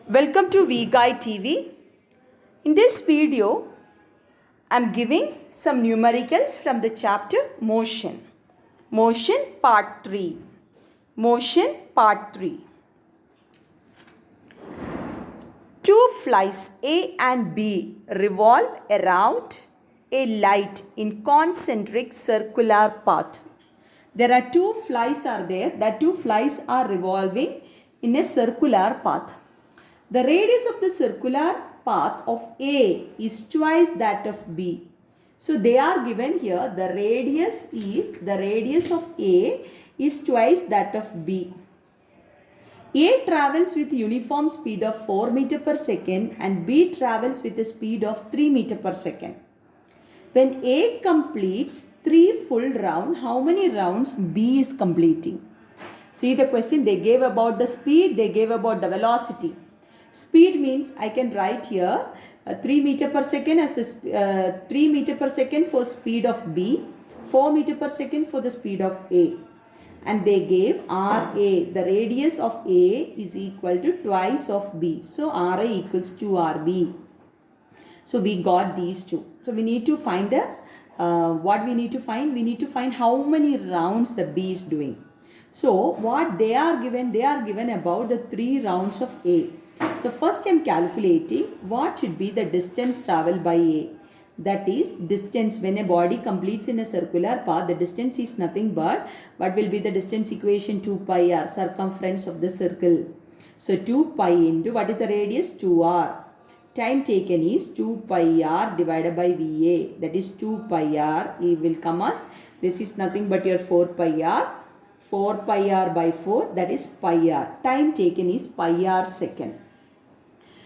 Welcome to VGuide TV. In this video, I am giving some numericals from the chapter Motion. Motion Part 3. Motion Part 3. Two flies A and B revolve around a light in concentric circular path. There are two flies are there. The two flies are revolving in a circular path. The radius of the circular path of A is twice that of B. So they are given here. The radius of A is twice that of B. A travels with uniform speed of 4 meter per second and B travels with a speed of 3 meter per second. When A completes 3 full rounds, how many rounds B is completing? See the question, they gave about the speed, they gave about the velocity. Speed means I can write here 3 meter per second as 3 meter per second for speed of B, 4 meter per second for the speed of A. And they gave RA, the radius of A is equal to twice of B. So RA equals to RB. So we got these two. So we need to find the, what we need to find? We need to find how many rounds the B is doing. So what they are given about the 3 rounds of A. So first I am calculating what should be the distance traveled by A. That is distance when a body completes in a circular path, the distance is nothing but what will be the distance equation? 2 pi r, circumference of the circle. So 2 pi into what is the radius? 2r. Time taken is 2 pi r divided by VA. That is 2 pi r. It will come as, this is nothing but your 4 pi r. 4 pi r by 4, that is pi r. Time taken is pi r second.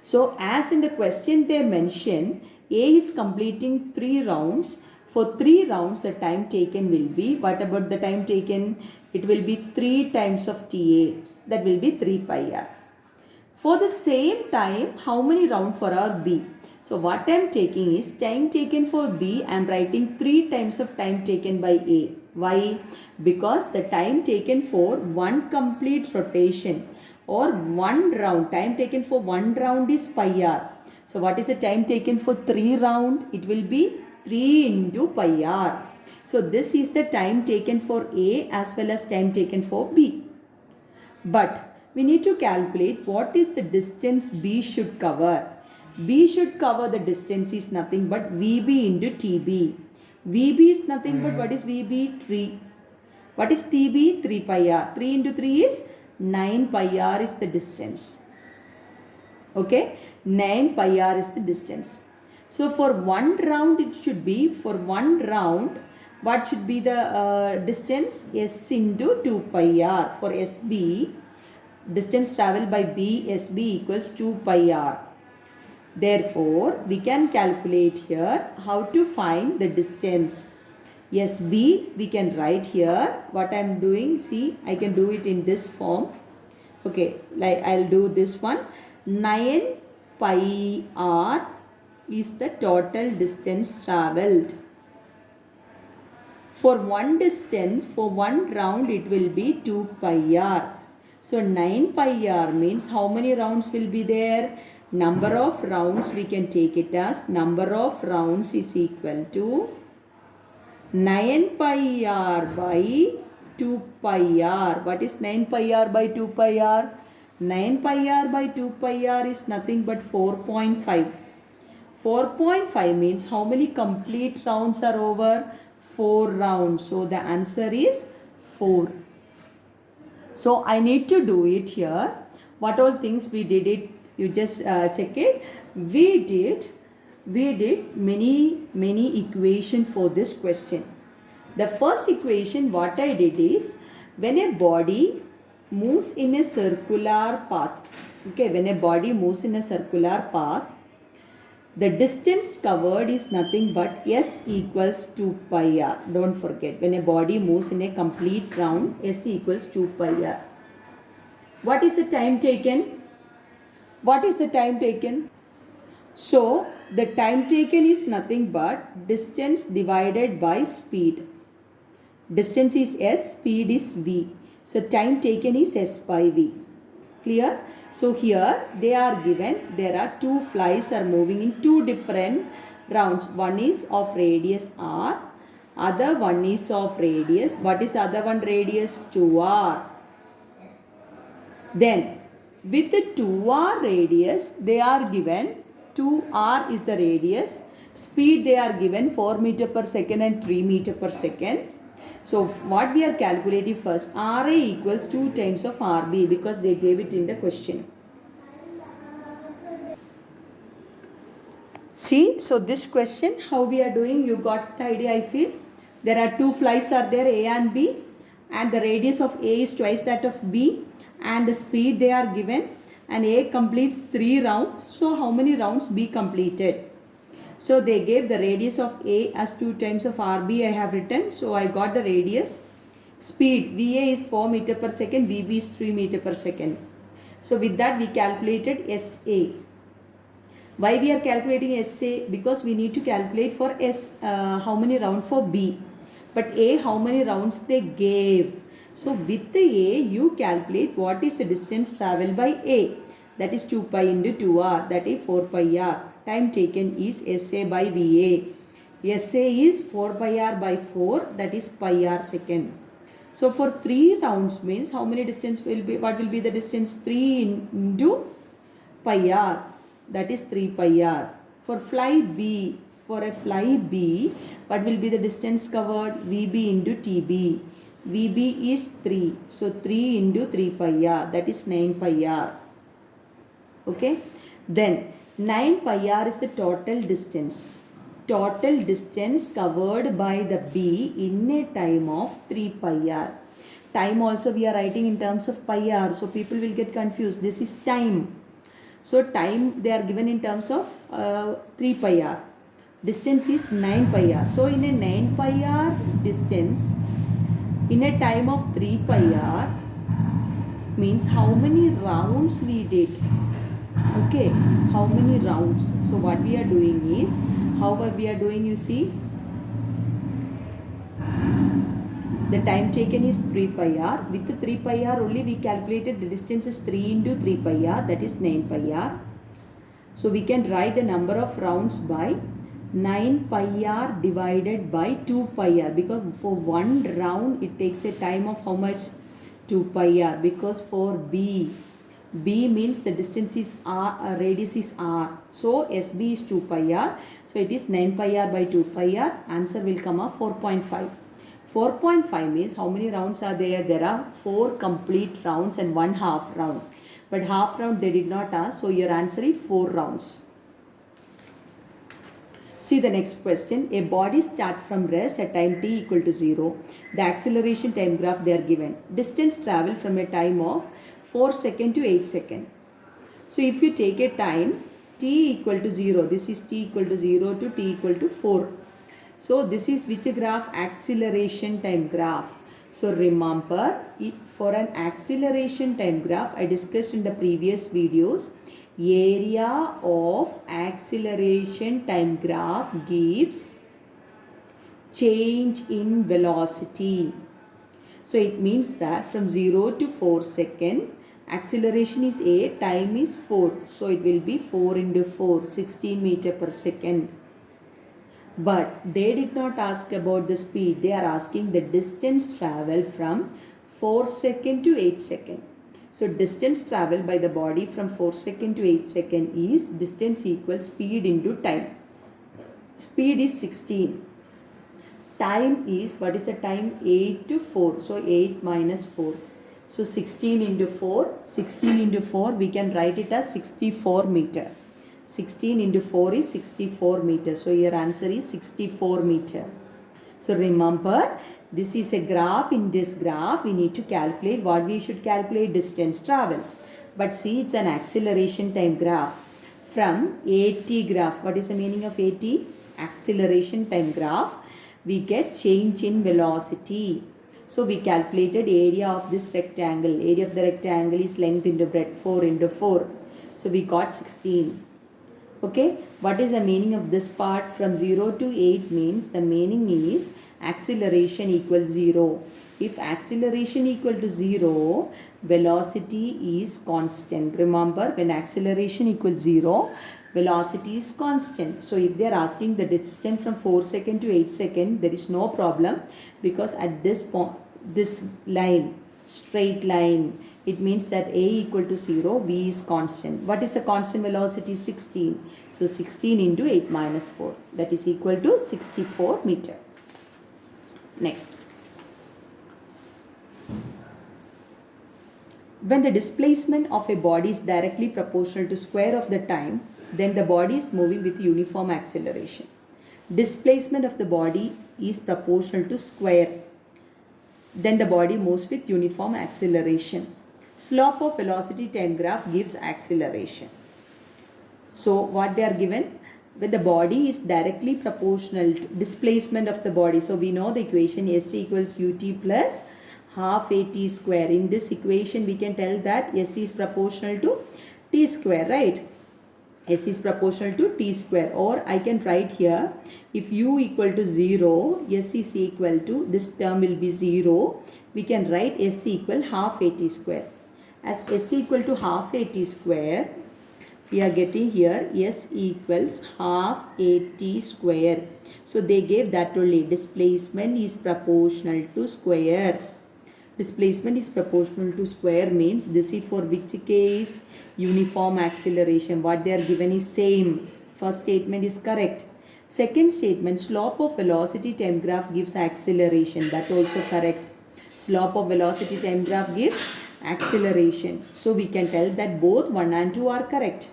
So as in the question they mention, A is completing 3 rounds. For 3 rounds the time taken will be, what about the time taken? It will be 3 times of TA. That will be 3 pi r. For the same time, how many rounds for our B? So what I am taking is time taken for B, I am writing 3 times of time taken by A. Why? Because the time taken for one complete rotation or one round, time taken for one round is pi r. So what is the time taken for 3 round? It will be 3 into pi r. So this is the time taken for A as well as time taken for B. But we need to calculate what is the distance B should cover. B should cover the distance is nothing but VB into TB. VB is nothing but what is VB? 3. What is TB? 3 pi r. 3 into 3 is 9 pi r is the distance. Okay, 9 pi r is the distance. So for one round it should be, for one round, what should be the distance? S into 2 pi r. For SB, distance travelled by B, SB equals 2 pi r. Therefore, we can calculate here how to find the distance. SB, we can write here. What I am doing, see, I can do it in this form. Okay, like I'll do this one. 9 pi r is the total distance travelled. For one distance, for one round, it will be 2 pi r. So 9 pi r means how many rounds will be there? Number of rounds we can take it as number of rounds is equal to 9 pi r by 2 pi r. What is 9 pi r by 2 pi r? 9 pi r by 2 pi r is nothing but 4.5. 4.5 means how many complete rounds are over? 4 rounds. So the answer is 4. So I need to do it here. What all things we did it, you just check it. We did many equation for this question. The first equation what I did is, when a body moves in a circular path, okay, when a body moves in a circular path, the distance covered is nothing but S equals 2 pi r. Don't forget, when a body moves in a complete round, S equals 2 pi r. What is the time taken? What is the time taken? So, the time taken is nothing but distance divided by speed. Distance is S, speed is V. So, time taken is S by V. Clear? So here they are given, there are two flies are moving in two different rounds. One is of radius r, other one is of radius, what is other one radius? 2r. Then with the 2r radius they are given, 2r is the radius, speed they are given 4 meter per second and 3 meter per second. So what we are calculating first, Ra equals 2 times of Rb, because they gave it in the question. See, so this question, how we are doing, you got the idea I feel. There are two flies are there, A and B, and the radius of A is twice that of B, and the speed they are given, and A completes 3 rounds. So how many rounds B completed? So they gave the radius of A as 2 times of RB I have written. So I got the radius. Speed VA is 4 meter per second, VB is 3 meter per second. So with that we calculated SA. Why we are calculating SA? Because we need to calculate for S how many rounds for B. But A how many rounds they gave. So with the A you calculate what is the distance travelled by A. That is 2 pi into 2R, that is 4 pi R. Time taken is SA by VA. SA is 4 pi R by 4, that is pi R second. So for 3 rounds means how many distance will be, what will be the distance? 3 into pi R, that is 3 pi R. For fly B, for a fly B, what will be the distance covered? VB into TB. VB is 3, so 3 into 3 pi R, that is 9 pi R. Okay, then 9 pi R is the total distance. Total distance covered by the B in a time of 3 pi R. Time also we are writing in terms of pi R, so people will get confused. This is time. So time they are given in terms of 3 pi R. Distance is 9 pi R. So in a 9 pi R distance, in a time of 3 pi R, means how many rounds we did. Okay, how many rounds? So what we are doing is, how we are doing, you see, the time taken is 3 pi R. With the 3 pi R only we calculated the distance is 3 into 3 pi R, that is 9 pi R. So we can write the number of rounds by 9 pi R divided by 2 pi R, because for one round it takes a time of how much? 2 pi R, because for B means the distance is R, radius is R. So SB is 2 pi R. So it is 9 pi R by 2 pi R. Answer will come up 4.5. 4.5 means how many rounds are there? There are 4 complete rounds and 1 half round. But half round they did not ask. So your answer is 4 rounds. See the next question. A body starts from rest at time t equal to 0. The acceleration time graph they are given. Distance travel from a time of 4 seconds to 8 seconds. So if you take a time t equal to 0, this is t equal to 0 to t equal to 4. So this is which graph? Acceleration time graph. So remember, for an acceleration time graph, I discussed in the previous videos, area of acceleration time graph gives change in velocity. So it means that from 0 to 4 seconds, acceleration is A, time is 4. So it will be 4 into 4, 16 meter per second. But they did not ask about the speed. They are asking the distance traveled from 4 seconds to 8 seconds. So distance traveled by the body from 4 seconds to 8 seconds is distance equals speed into time. Speed is 16. Time is, what is the time? 8 to 4. So 8 minus 4. So 16 into 4. 16 into 4 we can write it as 64 meter. 16 into 4 is 64 meter. So your answer is 64 meter. So remember, this is a graph. In this graph we need to calculate what we should calculate, distance travel. But see, it's an acceleration time graph. From AT graph, what is the meaning of AT? Acceleration time graph. We get change in velocity. So we calculated area of this rectangle. Area of the rectangle is length into breadth, 4 into 4. So we got 16. Okay, what is the meaning of this part? From 0 to 8 means the meaning is acceleration equals 0. If acceleration equal to 0, velocity is constant. Remember, when acceleration equals 0, velocity is constant. So if they are asking the distance from 4 second to 8 second, there is no problem, because at this point, this line, straight line, it means that a equal to 0, v is constant. What is the constant velocity? 16. So 16 into 8 minus 4, that is equal to 64 meter. Next. When the displacement of a body is directly proportional to square of the time, then the body is moving with uniform acceleration. Displacement of the body is proportional to square, then the body moves with uniform acceleration. Slope of velocity time graph gives acceleration. So what they are given, when the body is directly proportional to displacement of the body. So we know the equation S equals ut plus half at square. In this equation we can tell that S is proportional to t square, right? S is proportional to t square, or I can write here, if u equal to 0, S is equal to, this term will be 0, we can write S equal half at square. As S equal to half at square, we are getting here S equals half at square. So they gave that only, displacement is proportional to square. Displacement is proportional to square means this is for which case? Uniform acceleration. What they are given is same. First statement is correct. Second statement, slope of velocity time graph gives acceleration. That also correct. Slope of velocity time graph gives acceleration. So we can tell that both 1 and 2 are correct.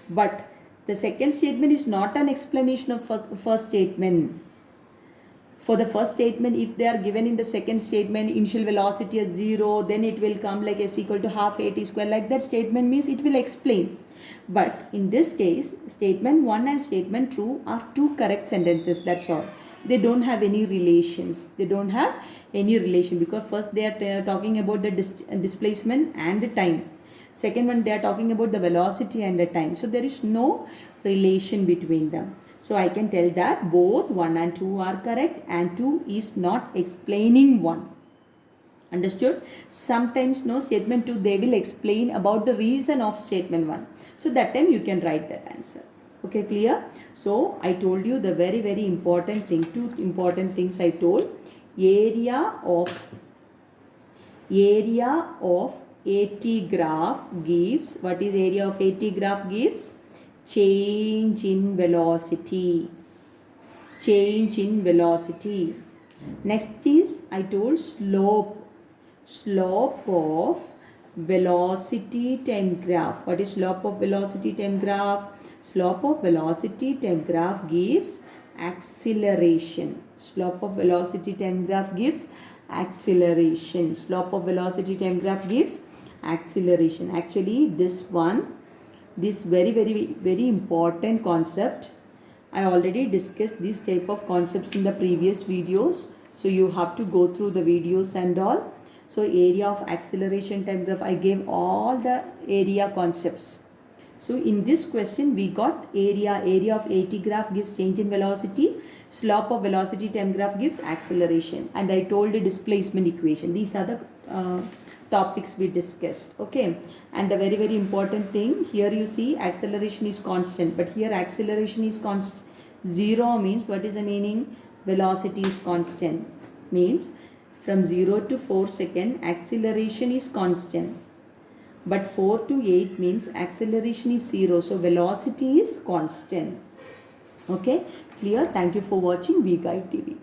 But the second statement is not an explanation of first statement. For the first statement, if they are given in the second statement initial velocity as 0, then it will come like S equal to half at square, like that statement means it will explain. But in this case, statement 1 and statement 2 are two correct sentences, that's all. They don't have any relations. They don't have any relation, because first they are talking about the displacement and the time. Second one, they are talking about the velocity and the time. So there is no relation between them. So I can tell that both 1 and 2 are correct, and 2 is not explaining 1. Understood? Sometimes no, statement 2 they will explain about the reason of statement 1. So that time you can write that answer. Okay, clear? So I told you the very important thing, two important things I told. Area of AT graph gives, what is area of AT graph gives? Change in velocity. Change in velocity. Next is, I told slope. Slope of velocity time graph. What is slope of velocity time graph? Slope of velocity time graph gives acceleration. Slope of velocity time graph gives acceleration. Slope of velocity time graph gives acceleration. Actually, this one, this very important concept, I already discussed this type of concepts in the previous videos. So you have to go through the videos and all. So area of acceleration time graph, I gave all the area concepts. So in this question we got area of AT graph gives change in velocity, slope of velocity time graph gives acceleration, and I told the displacement equation. These are the topics we discussed. Okay, and the very important thing here, you see acceleration is constant, but here acceleration is constant. 0 means, what is the meaning? Velocity is constant, means from 0 to 4 second acceleration is constant. But 4 to 8 means acceleration is 0. So velocity is constant. Okay, clear? Thank you for watching V Guide TV.